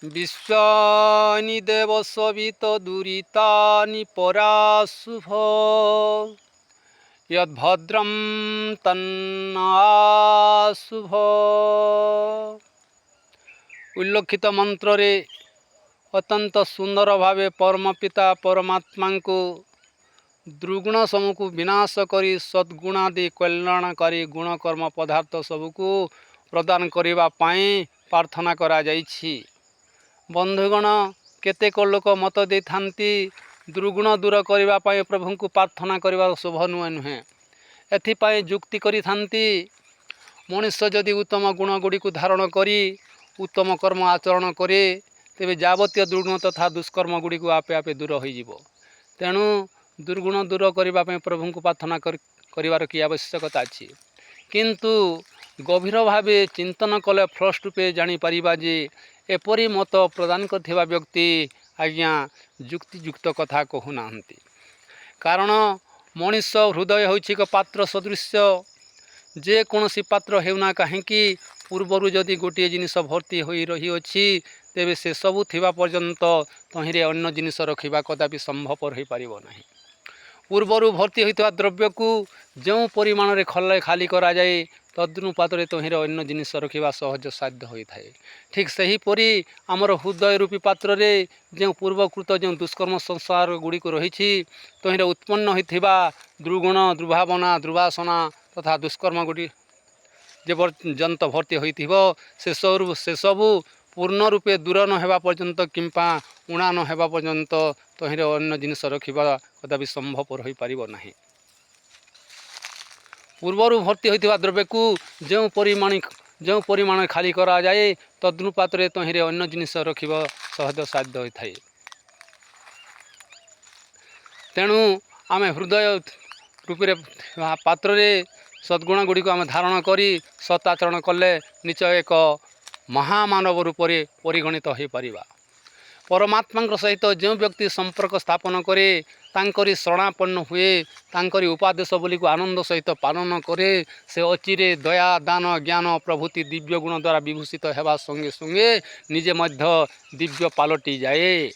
विश्वानि देवसवितदुरितानि पराशुभ यद्भद्रं तन्नाशुभ। उल्लेखित मंत्र रे अत्यंत सुंदर भावे परम पिता परमात्मा को दुर्गुण समूह विनाश करी सद्गुणादि कल्याणकारी गुणकर्म पदार्थ सबको प्रदान करने प्रार्थना करा जाइछि। बंधुगण केतेक लोक मत दे थांती दुर्गुण दूर करने प्रभु को प्रार्थना करने शुभ नुहे नुहे एथिपाई जुक्ति करी थांती मनुष्य जदि उत्तम गुण गुड़ी को धारण करी उत्तम कर्म आचरण करे तेबे जावतीय दुर्गुण तथा दुष्कर्म गुड़ी को आपे आपे दूर हो जीवो। तेणु दुर्गुण दूर करने प्रभु को प्रार्थना करिवार की आवश्यकता अछि। किंतु गभीर भावे चिंतन कले फ्लस्ट रूपे जानी परिबा जे एपरी मत प्रदान करथिबा व्यक्ति आज्ञा जुक्तियुक्त कथा कहू नाहंती। कारण मनुष्य हृदय होछि एक पात्र सदृश जे कौनसी पात्र हेउना कहीं पूर्वर जदि गोटे जिनिस भर्ती हो रही अछि तेबे से सबू थिबा पर्यंत तहिरे अन्य जिनिस रखिबा कदापि संभवपर हो पारिबो नाही। पूर्वर भर्ती होता द्रव्य को जो परिमाण रे खाली करा जाए तदनुपात तहिरे अन्य जिनिस रखा सहज साध्य होता है। ठीक सही परी आमर हृदय रूपी पात्र रे जो पूर्वकृत जो दुष्कर्म संसार गुड़िक रही तहिरे उत्पन्न होता दुर्गुण दुर्भावना दुर्वासना तथा दुष्कर्म गुड़ी जे पर्यंत भर्ती हो से सबू पूर्ण रूपे दूर न होगा पर्यंत किंपा उणा न होगा पर्यंत तहिरे अन्य जिनिस रखा कदापि संभवपर हो पारिबो नाही। पूर्वर भर्ती होता द्रव्य को जो परिमाण खाली करा जाए तदनुपात तहिरे अन्य जिनिस रखा सहज साध्य होता है। तेणु आम हृदय रूपे पात्र सद्गुण गुड़ी को आम धारण करी सत् आचरण कले निश्चय एक महामानव रूप से परिगणित हो पारिबा। परमात्मा सहित जो व्यक्ति संपर्क स्थापन करे तांकरी शरणापन्न हुए तांकरी उपादेश बोली को आनंद सहित पालन करे से अचिरे दया दान ज्ञान प्रभृति दिव्य गुण द्वारा विभूषित होगा संगे संगे निजे मध्य दिव्य पालटि जाए।